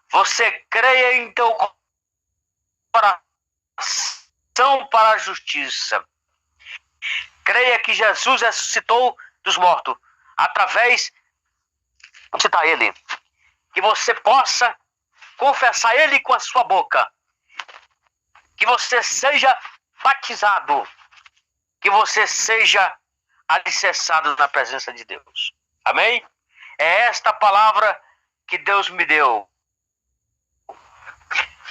você creia em teu coração para a justiça, creia que Jesus ressuscitou dos mortos, através de citar ele, que você possa confessar ele com a sua boca, que você seja batizado, que você seja alicerçado na presença de Deus. Amém? É esta palavra que Deus me deu.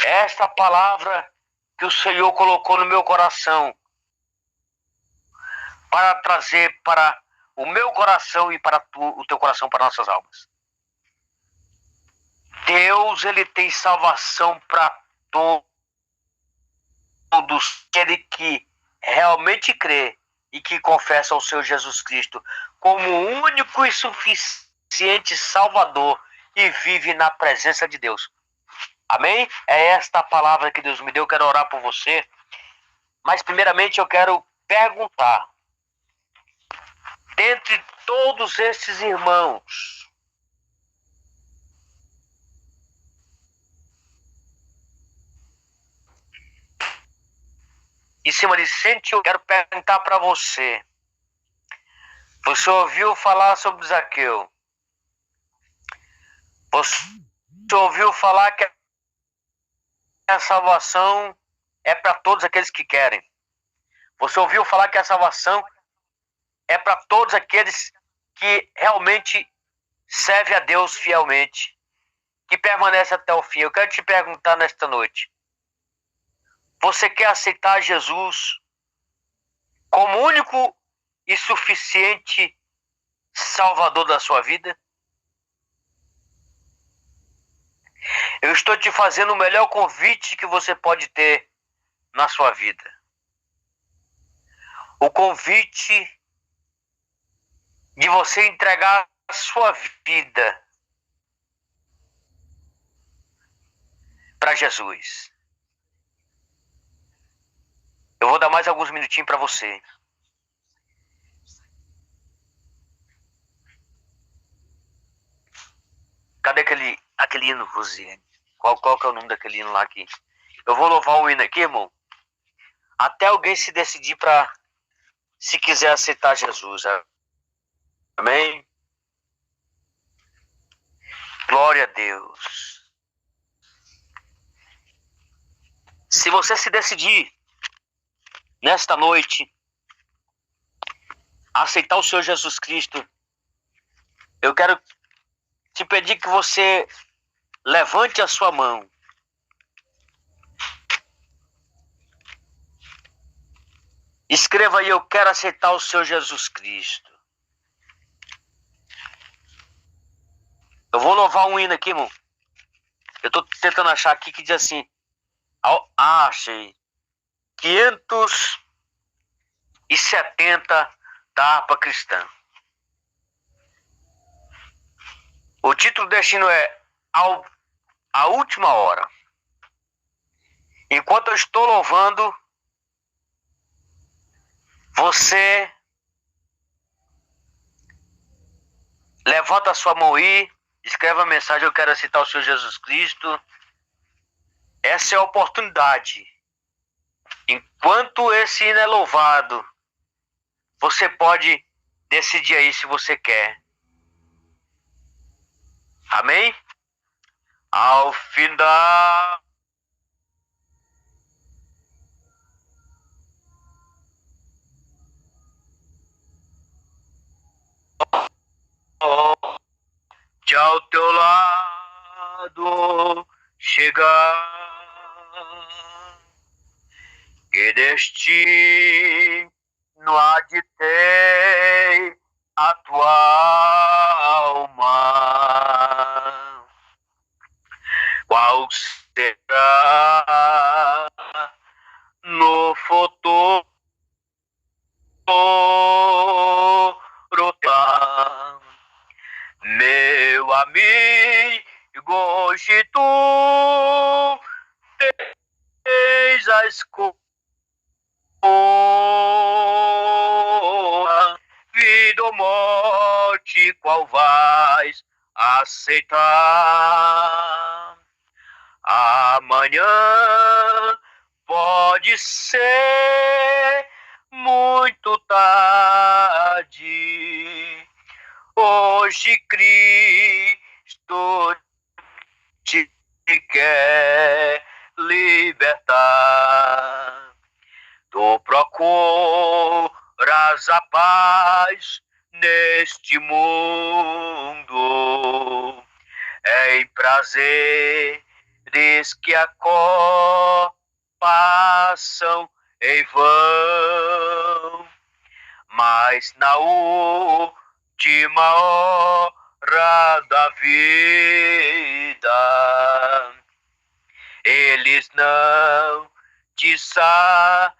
É esta palavra que o Senhor colocou no meu coração para trazer para o meu coração e para o teu coração, para nossas almas. Deus, ele tem salvação para todos aquele que realmente crê e que confessa ao Senhor Jesus Cristo como o único e suficiente Salvador e vive na presença de Deus. Amém? É esta a palavra que Deus me deu. Eu quero orar por você, mas primeiramente eu quero perguntar: dentre todos esses irmãos, em cima de sente, eu quero perguntar para você: você ouviu falar sobre Zaqueu? Você ouviu falar que a salvação é para todos aqueles que querem? Você ouviu falar que a salvação é para todos aqueles que realmente servem a Deus fielmente, que permanecem até o fim? Eu quero te perguntar nesta noite: você quer aceitar Jesus como único e suficiente Salvador da sua vida? Eu estou te fazendo o melhor convite que você pode ter na sua vida. O convite de você entregar a sua vida para Jesus. Eu vou dar mais alguns minutinhos para você. Cadê aquele hino, Rosiane? Qual que é o nome daquele hino lá aqui? Eu vou louvar um hino aqui, irmão, até alguém se decidir para, se quiser aceitar Jesus. Amém? Glória a Deus. Se você se decidir nesta noite a aceitar o Senhor Jesus Cristo, eu quero te pedir que você levante a sua mão. Escreva aí: eu quero aceitar o Senhor Jesus Cristo. Eu vou louvar um hino aqui, irmão. Eu tô tentando achar aqui que diz assim. Achei. 570 da harpa cristã. O título deste hino é A Última Hora. Enquanto eu estou louvando, você levanta a sua mão aí, escreve a mensagem: eu quero aceitar o Senhor Jesus Cristo. Essa é a oportunidade. Enquanto esse hino é louvado, você pode decidir aí se você quer. Amém? Ao fim da de ao teu lado chegar, que destino há de ter a tua alma, qual será no futuro meu amigo, hoje tu tens a escolha, vida ou morte, qual vais aceitar? Amanhã pode ser muito tarde. Hoje Cristo te quer libertar. Tu procuras a paz neste mundo, em prazeres que a passam em vão, mas na última hora da vida eles não te satisfarão.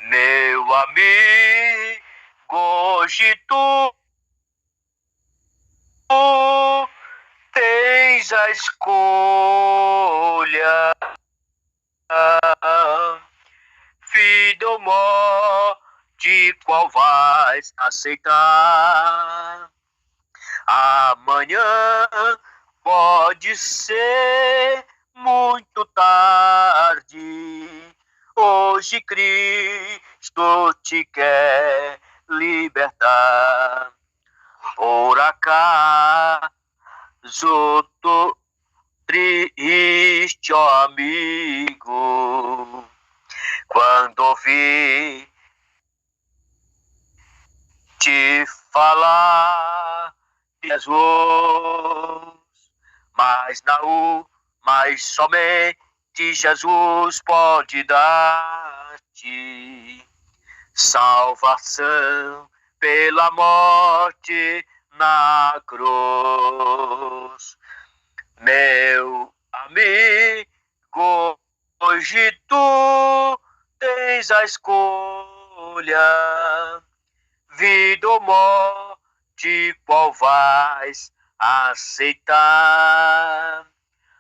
Meu amigo, hoje tu tens a escolha, vida ou morte, qual vais aceitar? Amanhã pode ser muito tarde. Hoje Cristo te quer libertar. Por acaso tô triste, ó amigo, quando ouvi te falar de Jesus, mas somente Jesus pode dar-te salvação pela morte na cruz. Meu amigo, hoje tu tens a escolha, vida ou morte, qual vais aceitar?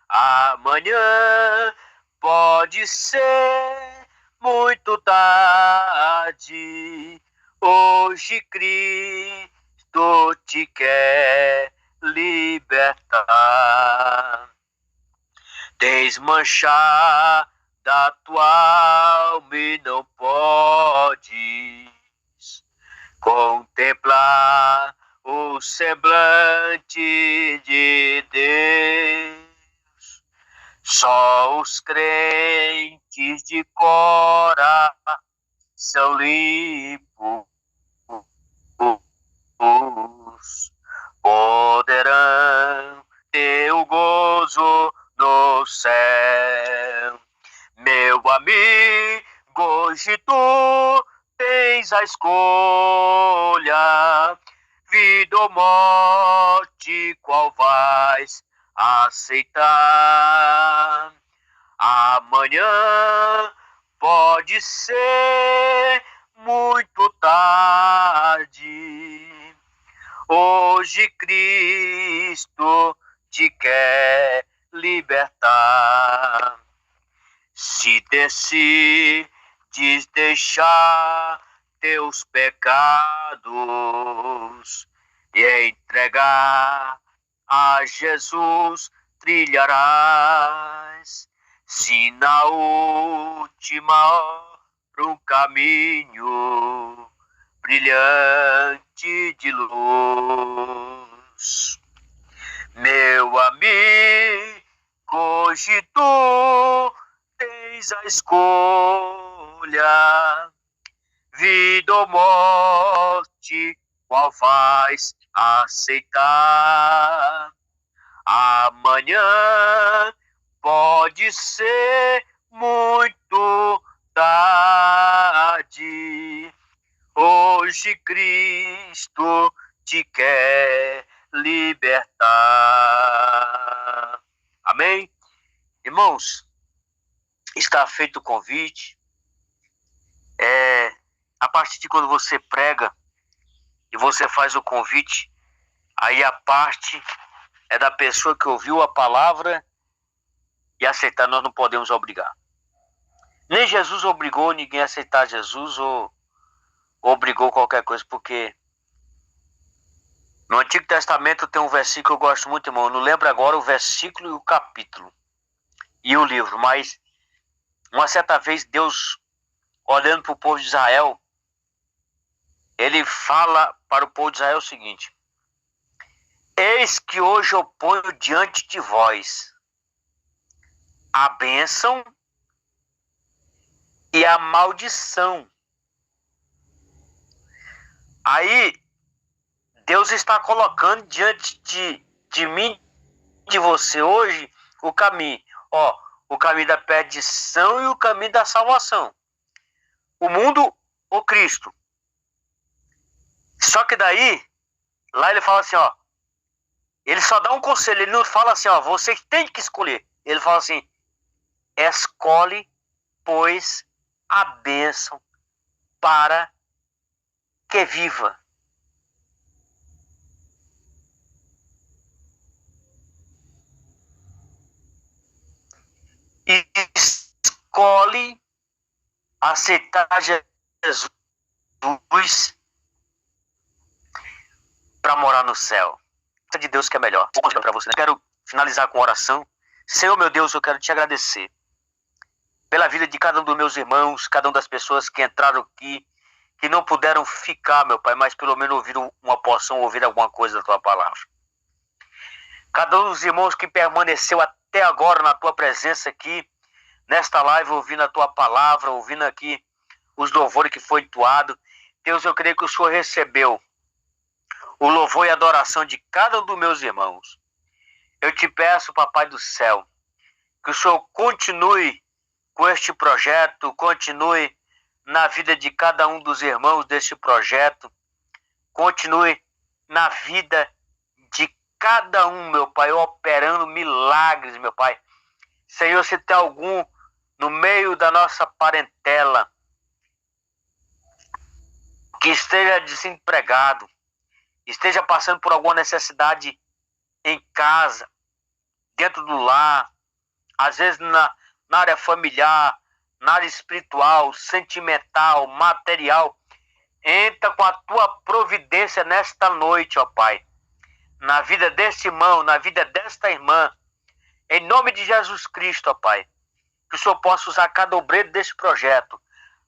Amanhã pode ser muito tarde. Hoje Cristo te quer libertar. Desmanchar da tua alma e não podes contemplar o semblante de Deus. Só os crentes de coração limpo poderão ter o gozo no céu. Meu amigo, hoje tu tens a escolha, vida ou morte, qual vais aceitar? Amanhã pode ser muito tarde. Hoje Cristo te quer libertar. Se decides deixar teus pecados e entregar a Jesus, trilharás, se na última hora um caminho brilhante de luz. Meu amigo, hoje tu tens a escolha, vida ou morte, qual vais aceitar? Amanhã pode ser muito tarde. Hoje Cristo te quer libertar. Amém? Irmãos, está feito o convite. A partir de quando você prega e você faz o convite, aí a parte é da pessoa que ouviu a palavra e aceitar. Nós não podemos obrigar. Nem Jesus obrigou ninguém a aceitar Jesus ou obrigou qualquer coisa, porque no Antigo Testamento tem um versículo que eu gosto muito, irmão. Eu não lembro agora o versículo e o capítulo e o livro, mas uma certa vez Deus, olhando para o povo de Israel, ele fala para o povo de Israel o seguinte: eis que hoje eu ponho diante de vós a bênção e a maldição. Aí Deus está colocando diante de mim, de você hoje, o caminho. O caminho da perdição e o caminho da salvação. O mundo ou Cristo. Só que daí, lá ele fala assim, ele só dá um conselho, ele não fala assim, você tem que escolher. Ele fala assim: escolhe, pois, a bênção para que viva. E escolhe aceitar Jesus para morar no céu. De Deus que é melhor. Vou contar para você. Quero finalizar com oração. Senhor, meu Deus, eu quero te agradecer pela vida de cada um dos meus irmãos, cada uma das pessoas que entraram aqui, que não puderam ficar, meu Pai, mas pelo menos ouviram uma porção, ouviram alguma coisa da tua palavra. Cada um dos irmãos que permaneceu até agora na tua presença aqui, nesta live, ouvindo a tua palavra, ouvindo aqui os louvores que foi entoado. Deus, eu creio que o Senhor recebeu o louvor e a adoração de cada um dos meus irmãos. Eu te peço, Papai do céu, que o Senhor continue com este projeto, continue na vida de cada um dos irmãos deste projeto, continue na vida de cada um, meu Pai, operando milagres, meu Pai. Senhor, se tem algum no meio da nossa parentela que esteja desempregado, esteja passando por alguma necessidade em casa, dentro do lar, às vezes na área familiar, na área espiritual, sentimental, material, entra com a tua providência nesta noite, ó Pai, na vida desse irmão, na vida desta irmã, em nome de Jesus Cristo, ó Pai, que o Senhor possa usar cada obreiro desse projeto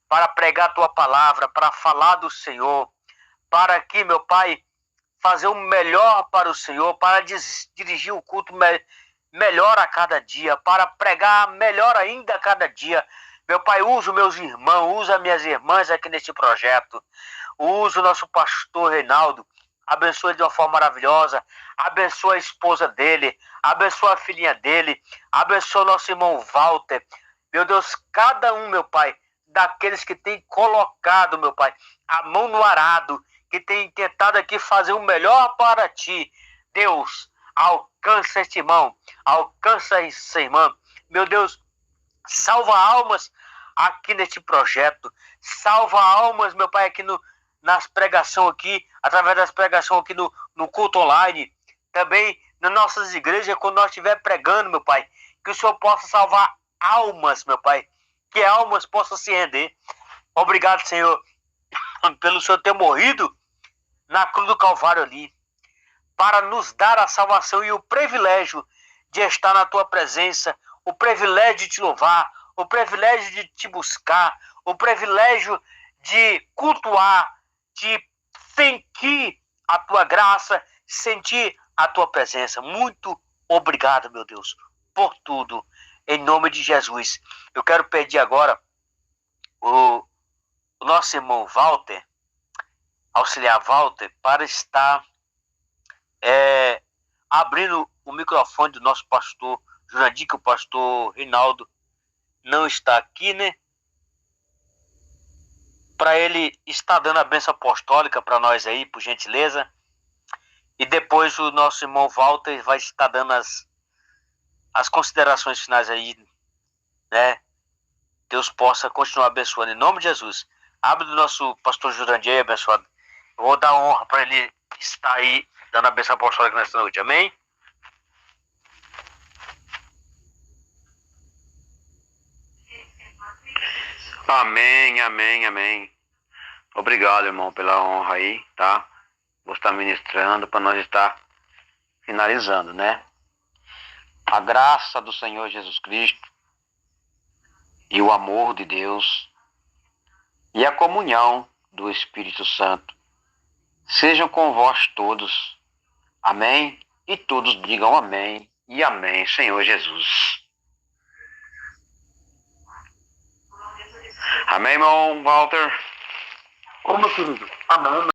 para pregar a tua palavra, para falar do Senhor, para que, meu Pai, fazer o melhor para o Senhor, para dirigir o culto melhor a cada dia, para pregar melhor ainda a cada dia. Meu Pai, usa os meus irmãos, usa minhas irmãs aqui neste projeto. Usa o nosso pastor Reinaldo. Abençoa de uma forma maravilhosa. Abençoa a esposa dele. Abençoa a filhinha dele. Abençoa o nosso irmão Walter. Meu Deus, cada um, meu Pai, daqueles que tem colocado, meu Pai, a mão no arado, que tem tentado aqui fazer o melhor para ti. Deus, alcança este irmão. Alcança essa irmã. Meu Deus, salva almas aqui neste projeto. Salva almas, meu Pai, aqui nas pregações aqui, através das pregações aqui no culto online. Também nas nossas igrejas, quando nós estiver pregando, meu Pai, que o Senhor possa salvar almas, meu Pai. Que almas possam se render. Obrigado, Senhor, pelo Senhor ter morrido na cruz do Calvário ali, para nos dar a salvação e o privilégio de estar na Tua presença, o privilégio de Te louvar, o privilégio de Te buscar, o privilégio de cultuar, de sentir a Tua graça, sentir a Tua presença. Muito obrigado, meu Deus, por tudo. Em nome de Jesus. Eu quero pedir agora o nosso irmão Walter, auxiliar Walter, para estar abrindo o microfone do nosso pastor Jurandir, que o pastor Reinaldo não está aqui, né? Para ele estar dando a bênção apostólica para nós aí, por gentileza. E depois o nosso irmão Walter vai estar dando as considerações finais aí, né? Deus possa continuar abençoando em nome de Jesus. Abre do nosso pastor Jurandir aí, abençoado. Eu vou dar honra para ele estar aí dando a bênção apostólica nesta noite. Amém? Amém, amém, amém. Obrigado, irmão, pela honra aí, tá? Vou estar ministrando para nós estar finalizando, né? A graça do Senhor Jesus Cristo e o amor de Deus e a comunhão do Espírito Santo sejam com vós todos. Amém? E todos digam amém e amém, Senhor Jesus. Amém, irmão Walter? Ô, meu querido, amém.